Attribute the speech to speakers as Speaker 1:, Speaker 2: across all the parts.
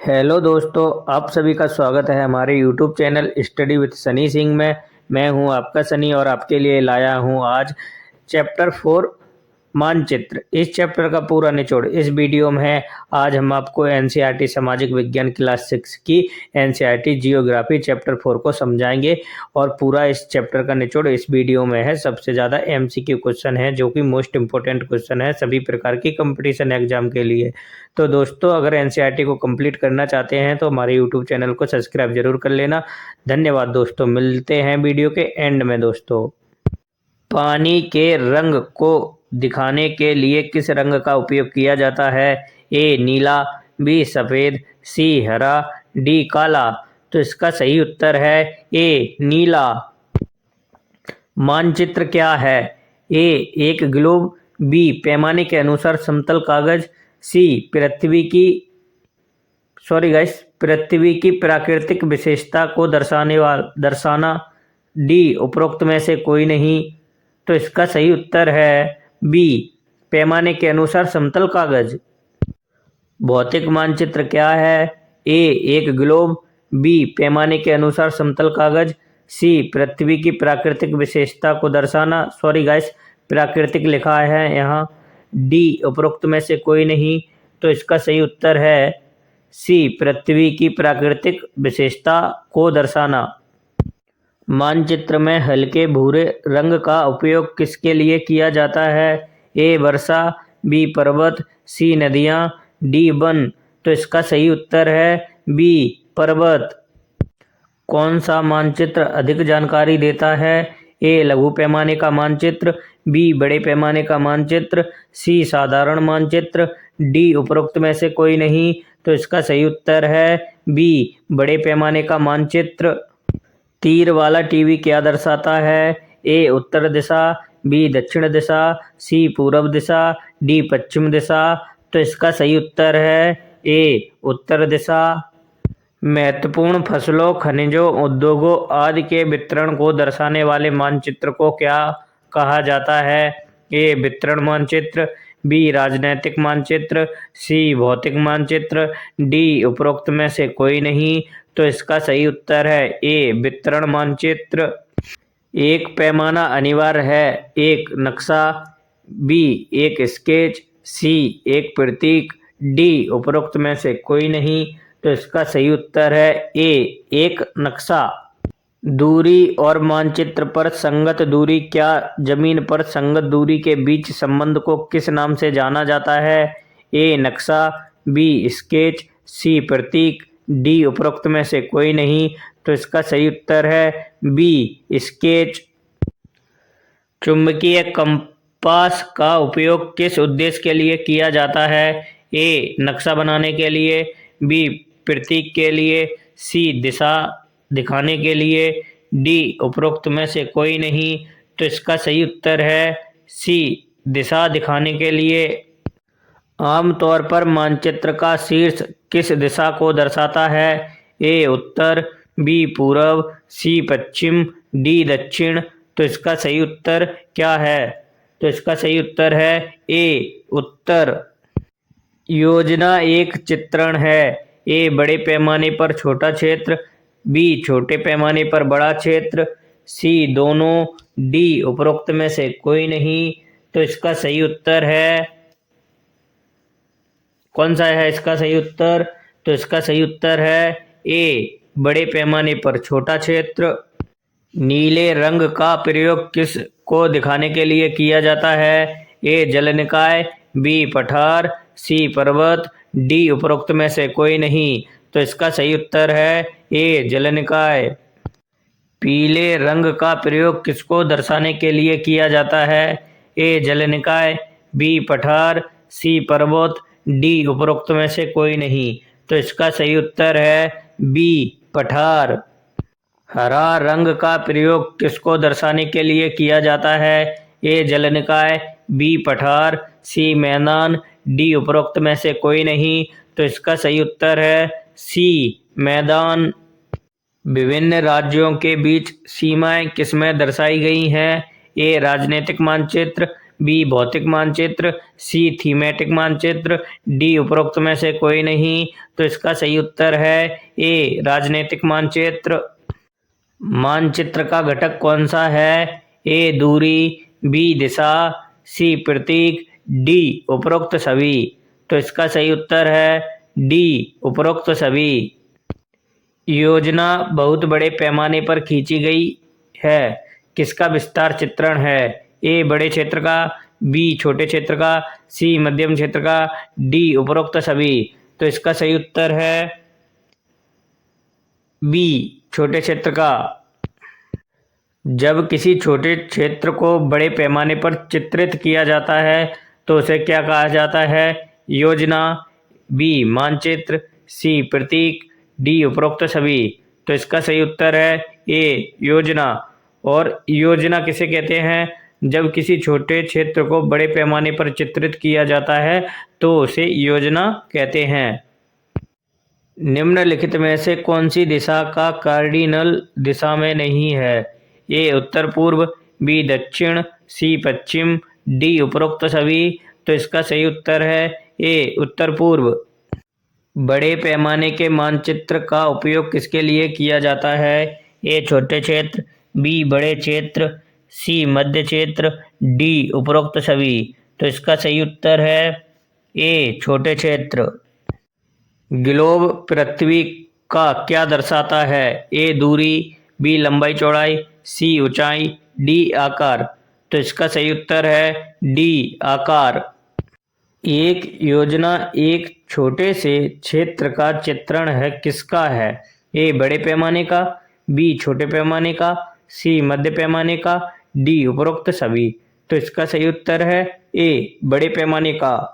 Speaker 1: Hello दोस्तों, आप सभी का स्वागत है हमारे YouTube channel study with Sunny Singh में। मैं हूं आपका सनी और आपके लिए लाया हूं आज चैप्टर 4 मानचित्र। इस चैप्टर का पूरा निचोड़ इस वीडियो में है। आज हम आपको एनसीईआरटी सामाजिक विज्ञान क्लास 6 की एनसीईआरटी जियोग्राफी चैप्टर 4 को समझाएंगे और पूरा इस चैप्टर का निचोड़ इस वीडियो में है। सबसे ज़्यादा एमसीक्यू क्वेश्चन है जो कि मोस्ट इंपॉर्टेंट क्वेश्चन है सभी प्रकार की कंपटीशन एग्जाम के लिए। तो दोस्तों, अगर एनसीईआरटी को कंप्लीट करना चाहते हैं तो हमारे यूट्यूब चैनल को सब्सक्राइब जरूर कर लेना। धन्यवाद दोस्तों, मिलते हैं वीडियो के एंड में। दोस्तों, पानी के रंग को दिखाने के लिए किस रंग का उपयोग किया जाता है? ए नीला, बी सफेद, सी हरा, डी काला। तो इसका सही उत्तर है ए नीला। मानचित्र क्या है? ए एक ग्लोब, बी पैमाने के अनुसार समतल कागज, सी पृथ्वी की प्राकृतिक विशेषता को दर्शाना, डी उपरोक्त में से कोई नहीं। तो इसका सही उत्तर है बी पैमाने के अनुसार समतल कागज। भौतिक मानचित्र क्या है? ए एक ग्लोब, बी पैमाने के अनुसार समतल कागज, सी पृथ्वी की प्राकृतिक विशेषता को दर्शाना, प्राकृतिक लिखा है यहाँ, डी उपरोक्त में से कोई नहीं। तो इसका सही उत्तर है सी पृथ्वी की प्राकृतिक विशेषता को दर्शाना। मानचित्र में हल्के भूरे रंग का उपयोग किसके लिए किया जाता है? ए वर्षा, बी पर्वत, सी नदियाँ, डी वन। तो इसका सही उत्तर है बी पर्वत। कौन सा मानचित्र अधिक जानकारी देता है? ए लघु पैमाने का मानचित्र, बी बड़े पैमाने का मानचित्र, सी साधारण मानचित्र, डी उपरोक्त में से कोई नहीं। तो इसका सही उत्तर है बी बड़े पैमाने का मानचित्र। तीर वाला टीवी क्या दर्शाता है? ए उत्तर दिशा, बी दक्षिण दिशा, सी पूर्व दिशा, डी पश्चिम दिशा। तो इसका सही उत्तर है ए उत्तर दिशा। महत्वपूर्ण फसलों, खनिजों, उद्योगों आदि के वितरण को दर्शाने वाले मानचित्र को क्या कहा जाता है? ए वितरण मानचित्र, बी राजनैतिक मानचित्र, सी भौतिक मानचित्र, डी उपरोक्त में से कोई नहीं। तो इसका सही उत्तर है ए वितरण मानचित्र। एक पैमाना अनिवार्य है। एक नक्शा, बी एक स्केच, सी एक प्रतीक, डी उपरोक्त में से कोई नहीं। तो इसका सही उत्तर है ए एक नक्शा। दूरी और मानचित्र पर संगत दूरी क्या जमीन पर संगत दूरी के बीच संबंध को किस नाम से जाना जाता है? ए नक्शा, बी स्केच, सी प्रतीक, डी उपरोक्त में से कोई नहीं। तो इसका सही उत्तर है बी स्केच। चुंबकीय कंपास का उपयोग किस उद्देश्य के लिए किया जाता है? ए नक्शा बनाने के लिए, बी प्रतीक के लिए, सी दिशा दिखाने के लिए, डी उपरोक्त में से कोई नहीं। तो इसका सही उत्तर है सी दिशा दिखाने के लिए। आमतौर पर मानचित्र का शीर्ष किस दिशा को दर्शाता है? ए उत्तर, बी पूर्व, सी पश्चिम, डी दक्षिण। तो इसका सही उत्तर क्या है? तो इसका सही उत्तर है ए उत्तर। योजना एक चित्रण है। ए बड़े पैमाने पर छोटा क्षेत्र, बी छोटे पैमाने पर बड़ा क्षेत्र, सी दोनों, डी उपरोक्त में से कोई नहीं। तो इसका सही उत्तर है कौन सा है इसका सही उत्तर? तो इसका सही उत्तर है ए बड़े पैमाने पर छोटा क्षेत्र। नीले रंग का प्रयोग किस को दिखाने के लिए किया जाता है? ए जलनिकाय, बी पठार, सी पर्वत, डी उपरोक्त में से कोई नहीं। तो इसका सही उत्तर है ए जलनिकाय। पीले रंग का प्रयोग किसको दर्शाने के लिए किया जाता है? ए जलनिकाय, बी पठार, सी पर्वत, डी उपरोक्त में से कोई नहीं। तो इसका सही उत्तर है बी पठार। हरा रंग का प्रयोग किसको दर्शाने के लिए किया जाता है? ए जलनिकाय, बी पठार, सी मैदान, डी उपरोक्त में से कोई नहीं। तो इसका सही उत्तर है सी मैदान। विभिन्न राज्यों के बीच सीमाएं किसमें दर्शाई गई हैं? ए राजनीतिक मानचित्र, बी भौतिक मानचित्र, सी थीमेटिक मानचित्र, डी उपरोक्त में से कोई नहीं। तो इसका सही उत्तर है ए राजनीतिक मानचित्र। मानचित्र का घटक कौन सा है? ए दूरी, बी दिशा, सी प्रतीक, डी उपरोक्त सभी। तो इसका सही उत्तर है डी उपरोक्त सभी। योजना बहुत बड़े पैमाने पर खींची गई है, किसका विस्तार चित्रण है? ए बड़े क्षेत्र का, बी छोटे क्षेत्र का, सी मध्यम क्षेत्र का, डी उपरोक्त सभी। तो इसका सही उत्तर है बी छोटे क्षेत्र का। जब किसी छोटे क्षेत्र को बड़े पैमाने पर चित्रित किया जाता है तो उसे क्या कहा जाता है? योजना, बी मानचित्र, सी प्रतीक, डी उपरोक्त सभी। तो इसका सही उत्तर है ए योजना। और योजना किसे कहते हैं? जब किसी छोटे क्षेत्र को बड़े पैमाने पर चित्रित किया जाता है तो उसे योजना कहते हैं। निम्नलिखित में से कौन सी दिशा का कार्डिनल दिशा में नहीं है? ए उत्तर पूर्व, बी दक्षिण, सी पश्चिम, डी उपरोक्त सभी। तो इसका सही उत्तर है ए उत्तर पूर्व। बड़े पैमाने के मानचित्र का उपयोग किसके लिए किया जाता है? ए छोटे क्षेत्र, बी बड़े क्षेत्र, सी मध्य क्षेत्र, डी उपरोक्त सभी। तो इसका सही उत्तर है ए छोटे क्षेत्र। ग्लोब पृथ्वी का क्या दर्शाता है? ए दूरी, बी लंबाई चौड़ाई, सी ऊंचाई, डी आकार। तो इसका सही उत्तर है डी आकार। एक योजना एक छोटे से क्षेत्र का चित्रण है, किसका है? ए बड़े पैमाने का, बी छोटे पैमाने का, सी मध्य पैमाने का, डी उपरोक्त सभी। तो इसका सही उत्तर है ए बड़े पैमाने का।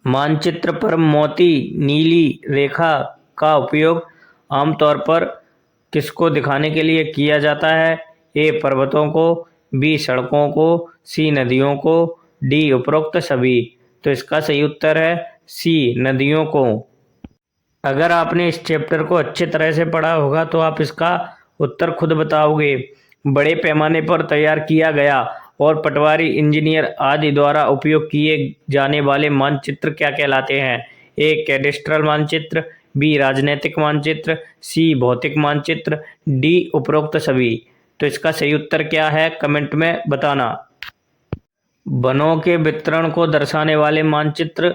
Speaker 1: मानचित्र पर मोती नीली रेखा का उपयोग आमतौर पर किसको दिखाने के लिए किया जाता है? ए पर्वतों को, बी सड़कों को, सी नदियों को, डी उपरोक्त सभी। तो इसका सही उत्तर है सी नदियों को। अगर आपने इस चैप्टर को अच्छे तरह से पढ़ा होगा तो आप इसका उत्तर खुद बताओगे। बड़े पैमाने पर तैयार किया गया और पटवारी, इंजीनियर आदि द्वारा उपयोग किए जाने वाले मानचित्र क्या कहलाते हैं? ए कैडेस्ट्रल मानचित्र, बी राजनैतिक मानचित्र, सी भौतिक मानचित्र, डी उपरोक्त सभी। तो इसका सही उत्तर क्या है? कमेंट में बताना। वनों के वितरण को दर्शाने वाले मानचित्र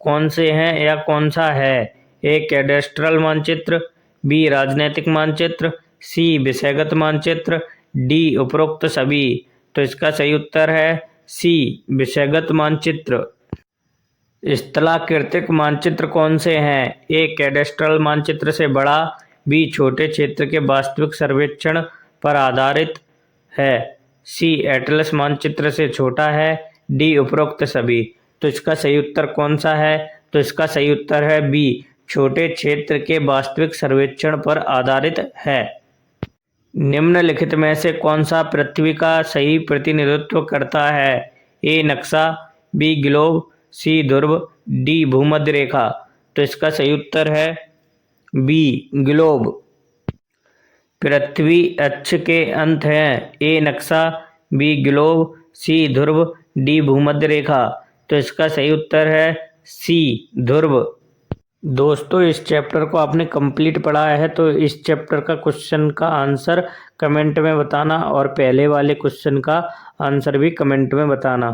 Speaker 1: कौन से हैं या कौन सा है? ए कैडेस्ट्रल मानचित्र, बी राजनैतिक मानचित्र, सी विषयगत मानचित्र, डी उपरोक्त सभी। तो इसका सही उत्तर है सी विषयगत मानचित्र। स्थलाकृतिक मानचित्र कौन से हैं? ए कैडेस्ट्रल मानचित्र से बड़ा, बी छोटे क्षेत्र के वास्तविक सर्वेक्षण पर आधारित है, सी एटलस मानचित्र से छोटा है, डी उपरोक्त सभी। तो इसका सही उत्तर कौन सा है? तो इसका सही उत्तर है बी छोटे क्षेत्र के वास्तविक सर्वेक्षण पर आधारित है। निम्नलिखित में से कौन सा पृथ्वी का सही प्रतिनिधित्व करता है? ए नक्शा, बी ग्लोब, सी ध्रुव, डी भूमध्य रेखा। तो इसका सही उत्तर है बी ग्लोब। पृथ्वी अक्ष के अंत हैं। ए नक्शा, बी ग्लोब, सी ध्रुव, डी भूमध्य रेखा। तो इसका सही उत्तर है सी ध्रुव। दोस्तों, इस चैप्टर को आपने कंप्लीट पढ़ा है तो इस चैप्टर का क्वेश्चन का आंसर कमेंट में बताना और पहले वाले क्वेश्चन का आंसर भी कमेंट में बताना।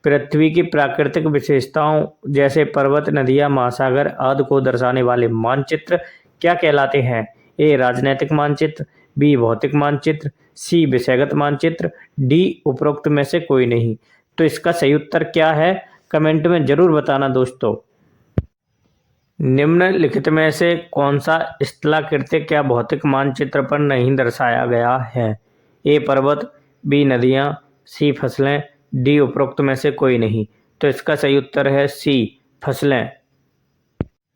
Speaker 1: पृथ्वी की प्राकृतिक विशेषताओं जैसे पर्वत, नदियाँ, महासागर आदि को दर्शाने वाले मानचित्र क्या कहलाते हैं? ए राजनैतिक मानचित्र, बी भौतिक मानचित्र, सी विषयगत मानचित्र, डी उपरोक्त में से कोई नहीं। तो इसका सही उत्तर क्या है? कमेंट में जरूर बताना दोस्तों। निम्नलिखित में से कौन सा स्थलाकृतिक या भौतिक मानचित्र पर नहीं दर्शाया गया है? ए पर्वत, बी नदियाँ, सी फसलें, डी उपरोक्त में से कोई नहीं। तो इसका सही उत्तर है सी फसलें।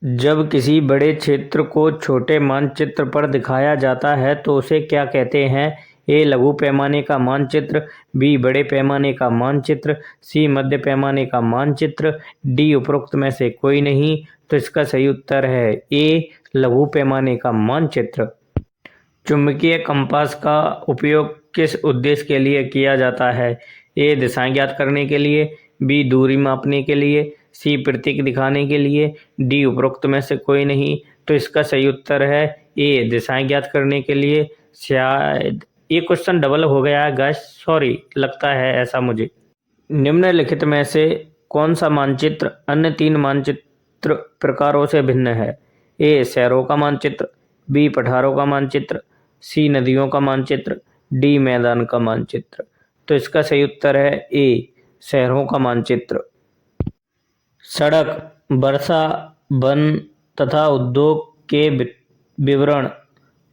Speaker 1: जब किसी बड़े क्षेत्र को छोटे मानचित्र पर दिखाया जाता है तो उसे क्या कहते हैं? ए लघु पैमाने का मानचित्र, बी बड़े पैमाने का मानचित्र, सी मध्य पैमाने का मानचित्र, डी उपरोक्त में से कोई नहीं। तो इसका सही उत्तर है ए लघु पैमाने का मानचित्र। चुंबकीय कंपास का उपयोग किस उद्देश्य के लिए किया जाता है? ए दिशाएं ज्ञात करने के लिए, बी दूरी मापने के लिए, सी प्रतीक दिखाने के लिए, डी उपरोक्त में से कोई नहीं। तो इसका सही उत्तर है ए दिशाएं ज्ञात करने के लिए। शायद ये क्वेश्चन डबल हो गया है गाइस, सॉरी, लगता है ऐसा मुझे। निम्नलिखित में से कौन सा मानचित्र अन्य 3 मानचित्र प्रकारों से भिन्न है? ए शहरों का मानचित्र, बी पठारों का मानचित्र, सी नदियों का मानचित्र, डी मैदान का मानचित्र। तो इसका सही उत्तर है ए शहरों का मानचित्र। सड़क, वर्षा, वन तथा उद्योग के विवरण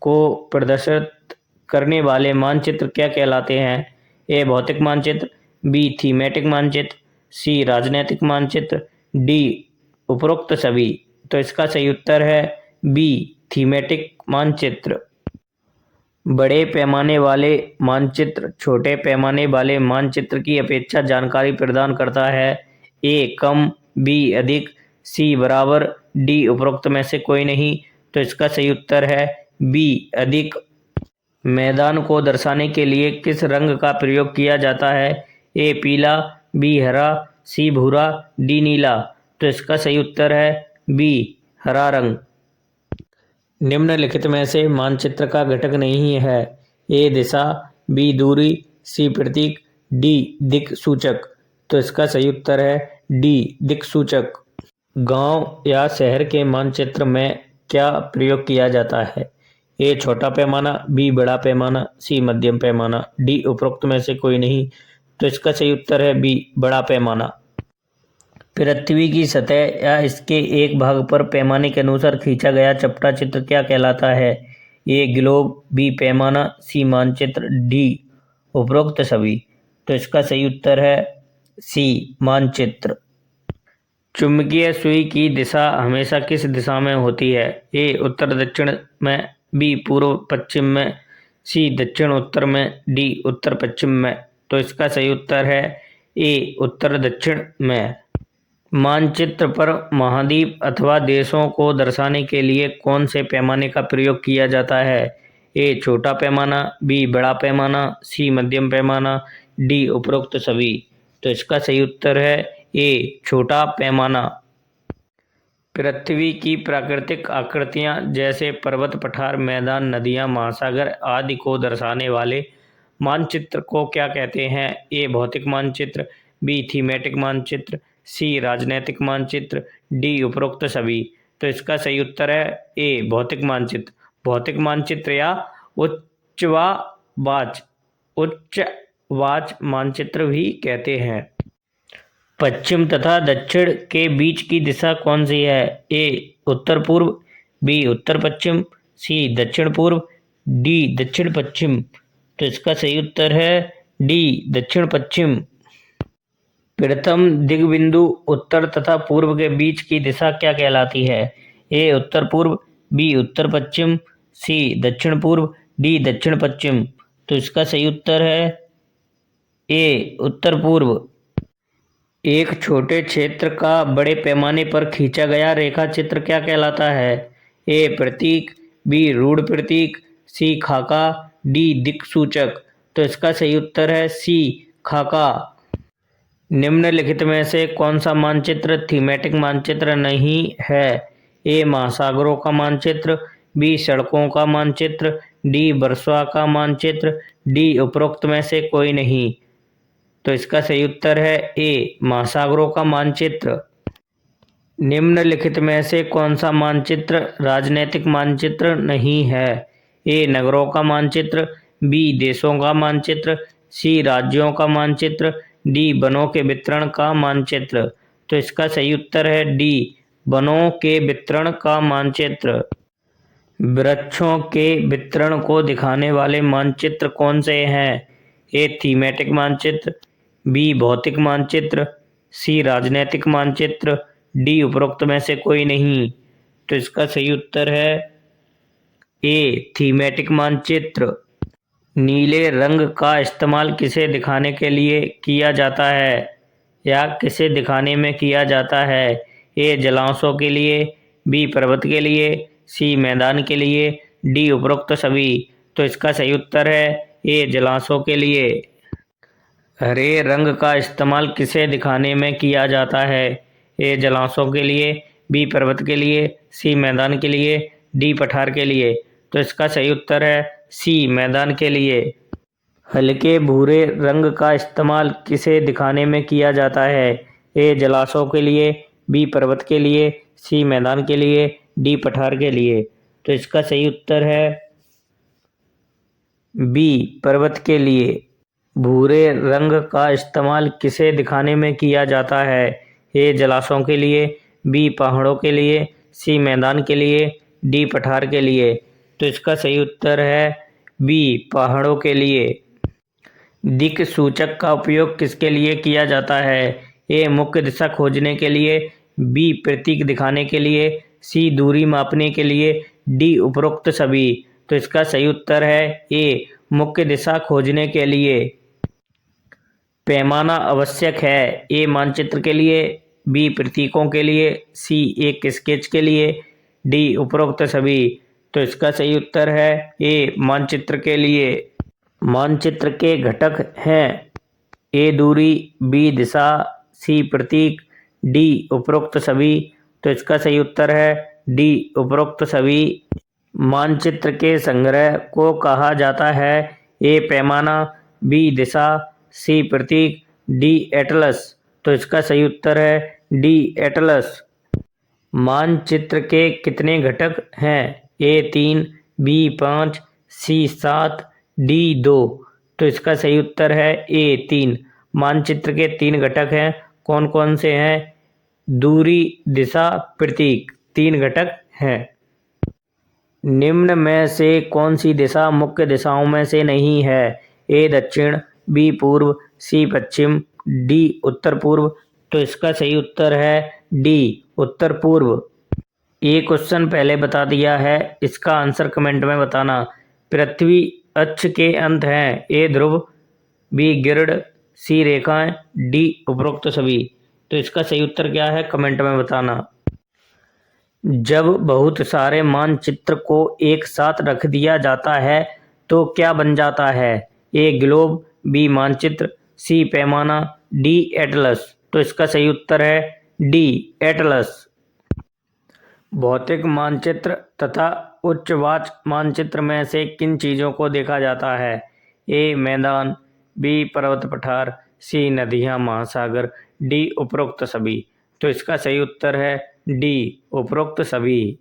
Speaker 1: को प्रदर्शित करने वाले मानचित्र क्या कहलाते हैं? ए भौतिक मानचित्र, बी थीमेटिक मानचित्र, सी राजनैतिक मानचित्र, डी उपरोक्त सभी। तो इसका सही उत्तर है बी थीमेटिक मानचित्र। बड़े पैमाने वाले मानचित्र छोटे पैमाने वाले मानचित्र की अपेक्षा जानकारी प्रदान करता है। ए कम, बी अधिक, सी बराबर, डी उपरोक्त में से कोई नहीं। तो इसका सही उत्तर है बी अधिक। मैदान को दर्शाने के लिए किस रंग का प्रयोग किया जाता है? ए पीला, बी हरा, सी भूरा, डी नीला। तो इसका सही उत्तर है बी हरा रंग। निम्नलिखित में से मानचित्र का घटक नहीं है। ए दिशा, बी दूरी, सी प्रतीक, डी दिक् सूचक। तो इसका सही उत्तर है डी दिक् सूचक। गांव या शहर के मानचित्र में क्या प्रयोग किया जाता है? ए छोटा पैमाना, बी बड़ा पैमाना, सी मध्यम पैमाना, डी उपरोक्त में से कोई नहीं। तो इसका सही उत्तर है बी बड़ा पैमाना। पृथ्वी की सतह या इसके एक भाग पर पैमाने के अनुसार खींचा गया चपटा चित्र क्या कहलाता है? ए ग्लोब, बी पैमाना, सी मानचित्र, डी उपरोक्त सभी। तो इसका सही उत्तर है सी मानचित्र। चुंबकीय सुई की दिशा हमेशा किस दिशा में होती है? ए उत्तर दक्षिण में, बी पूर्व पश्चिम में, सी दक्षिण उत्तर में, डी उत्तर पश्चिम में। तो इसका सही उत्तर है ए उत्तर दक्षिण में। मानचित्र पर महाद्वीप अथवा देशों को दर्शाने के लिए कौन से पैमाने का प्रयोग किया जाता है? ए छोटा पैमाना, बी बड़ा पैमाना, सी मध्यम पैमाना, डी उपरोक्त सभी। तो इसका सही उत्तर है ए छोटा पैमाना। पृथ्वी की प्राकृतिक आकृतियां जैसे पर्वत, पठार, मैदान, नदियां, महासागर आदि को दर्शाने वाले मानचित्र को क्या कहते हैं? ए भौतिक मानचित्र, बी थीमेटिक मानचित्र, सी राजनैतिक मानचित्र, डी उपरोक्त सभी। तो इसका सही उत्तर है ए भौतिक मानचित्र। भौतिक मानचित्र या उच्चवाच मानचित्र भी कहते हैं। पश्चिम तथा दक्षिण के बीच की दिशा कौन सी है? ए उत्तर पूर्व, बी उत्तर पश्चिम, सी दक्षिण पूर्व, डी दक्षिण पश्चिम। तो इसका सही उत्तर है डी दक्षिण पश्चिम। प्रथम दिग्बिंदु उत्तर तथा पूर्व के बीच की दिशा क्या कहलाती है? ए उत्तर पूर्व, बी उत्तर पश्चिम, सी दक्षिण पूर्व, डी दक्षिण पश्चिम। तो इसका सही उत्तर है ए उत्तर पूर्व। एक छोटे क्षेत्र का बड़े पैमाने पर खींचा गया रेखा चित्र क्या कहलाता है? ए प्रतीक, बी रूढ़ प्रतीक, सी खाका, डी दिक् सूचक। तो इसका सही उत्तर है सी खाका। निम्नलिखित में से कौन सा मानचित्र थीमेटिक मानचित्र नहीं है? ए महासागरों का मानचित्र, बी सड़कों का मानचित्र, डी वर्षा का मानचित्र, डी उपरोक्त में से कोई नहीं। तो इसका सही उत्तर है ए महासागरों का मानचित्र। निम्नलिखित में से कौन सा मानचित्र राजनैतिक मानचित्र नहीं है? ए नगरों का मानचित्र, बी देशों का मानचित्र, सी राज्यों का मानचित्र, डी वनों के वितरण का मानचित्र। तो इसका सही उत्तर है डी वनों के वितरण का मानचित्र। वृक्षों के वितरण को दिखाने वाले मानचित्र कौन से हैं? ए थीमेटिक मानचित्र, बी भौतिक मानचित्र, सी राजनैतिक मानचित्र, डी उपरोक्त में से कोई नहीं। तो इसका सही उत्तर है ए थीमेटिक मानचित्र। नीले रंग का इस्तेमाल किसे दिखाने के लिए किया जाता है या किसे दिखाने में किया जाता है? ए जलांशों के लिए, बी पर्वत के लिए, सी मैदान के लिए, डी उपरोक्त सभी। तो इसका सही उत्तर है ए जलांशों के लिए। हरे रंग का इस्तेमाल किसे दिखाने में किया जाता है? ए जलाशयों के लिए, बी पर्वत के लिए, सी मैदान के लिए, डी पठार के लिए। तो इसका सही उत्तर है सी मैदान के लिए। हल्के भूरे रंग का इस्तेमाल किसे दिखाने में किया जाता है? ए जलाशयों के लिए, बी पर्वत के लिए, सी मैदान के लिए, डी पठार के लिए। तो इसका सही उत्तर है बी पर्वत के लिए। भूरे रंग का इस्तेमाल किसे दिखाने में किया जाता है? ए जलाशयों के लिए, बी पहाड़ों के लिए, सी मैदान के लिए, डी पठार के लिए। तो इसका सही उत्तर है बी पहाड़ों के लिए। दिक् सूचक का उपयोग किसके लिए किया जाता है? ए मुख्य दिशा खोजने के लिए, बी प्रतीक दिखाने के लिए, सी दूरी मापने के लिए, डी उपरोक्त सभी। तो इसका सही उत्तर है ए मुख्य दिशा खोजने के लिए। पैमाना आवश्यक है। ए मानचित्र के लिए, बी प्रतीकों के लिए, सी एक स्केच के लिए, डी उपरोक्त सभी। तो इसका सही उत्तर है ए मानचित्र के लिए। मानचित्र के घटक हैं ए दूरी, बी दिशा, सी प्रतीक, डी उपरोक्त सभी। तो इसका सही उत्तर है डी उपरोक्त सभी। मानचित्र के संग्रह को कहा जाता है ए पैमाना, बी दिशा, सी प्रतीक, डी एटलस। तो इसका सही उत्तर है डी एटलस। मानचित्र के कितने घटक हैं? ए 3, बी 5, सी 7, डी 2। तो इसका सही उत्तर है ए 3। मानचित्र के 3 घटक हैं। कौन कौन से हैं? दूरी, दिशा, प्रतीक। 3 घटक हैं। निम्न में से कौन सी दिशा मुख्य दिशाओं में से नहीं है? ए दक्षिण, बी पूर्व, सी पश्चिम, डी उत्तर पूर्व। तो इसका सही उत्तर है डी उत्तर पूर्व। ये क्वेश्चन पहले बता दिया है, इसका आंसर कमेंट में बताना। पृथ्वी अक्ष के अंत हैं ए ध्रुव, बी गिरड, सी रेखाएं, डी उपरोक्त सभी। तो इसका सही उत्तर क्या है कमेंट में बताना। जब बहुत सारे मानचित्र को एक साथ रख दिया जाता है तो क्या बन जाता है? ए ग्लोब, बी मानचित्र, सी पैमाना, डी एटलस। तो इसका सही उत्तर है डी एटलस। भौतिक मानचित्र तथा उच्चवाच मानचित्र में से किन चीज़ों को देखा जाता है? ए मैदान, बी पर्वत पठार, सी नदियाँ महासागर, डी उपरोक्त सभी। तो इसका सही उत्तर है डी उपरोक्त सभी।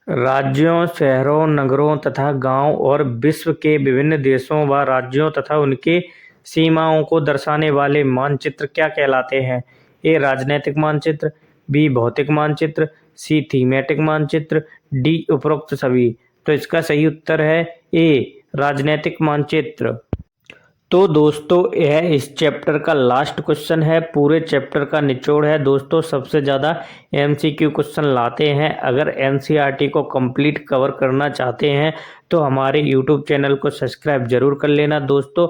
Speaker 1: राज्यों, शहरों, नगरों तथा गांव और विश्व के विभिन्न देशों व राज्यों तथा उनके सीमाओं को दर्शाने वाले मानचित्र क्या कहलाते हैं? ए राजनैतिक मानचित्र, बी भौतिक मानचित्र, सी थीमेटिक मानचित्र, डी उपरोक्त सभी। तो इसका सही उत्तर है ए राजनैतिक मानचित्र। तो दोस्तों यह इस चैप्टर का लास्ट क्वेश्चन है, पूरे चैप्टर का निचोड़ है दोस्तों। सबसे ज़्यादा एमसीक्यू क्वेश्चन लाते हैं। अगर एनसीईआरटी को कंप्लीट कवर करना चाहते हैं तो हमारे यूट्यूब चैनल को सब्सक्राइब जरूर कर लेना दोस्तों।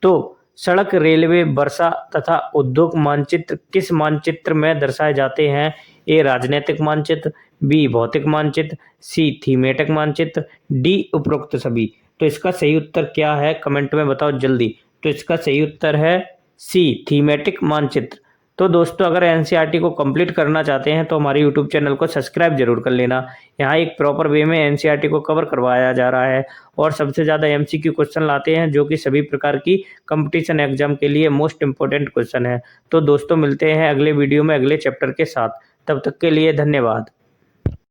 Speaker 1: तो सड़क, रेलवे, वर्षा तथा उद्योग मानचित्र किस मानचित्र में दर्शाए जाते हैं? ए राजनैतिक मानचित्र, बी भौतिक मानचित्र, सी थीमेटिक मानचित्र, डी उपरोक्त सभी। तो इसका सही उत्तर क्या है कमेंट में बताओ जल्दी। तो इसका सही उत्तर है सी थीमेटिक मानचित्र। तो दोस्तों अगर एनसीईआरटी को कंप्लीट करना चाहते हैं तो हमारे यूट्यूब चैनल को सब्सक्राइब जरूर कर लेना। यहाँ एक प्रॉपर वे में एनसीईआरटी को कवर करवाया जा रहा है और सबसे ज़्यादा एमसीक्यू क्वेश्चन लाते हैं जो कि सभी प्रकार की कंपटीशन एग्जाम के लिए मोस्ट इंपॉर्टेंट क्वेश्चन है। तो दोस्तों मिलते हैं अगले वीडियो में अगले चैप्टर के साथ। तब तक के लिए धन्यवाद।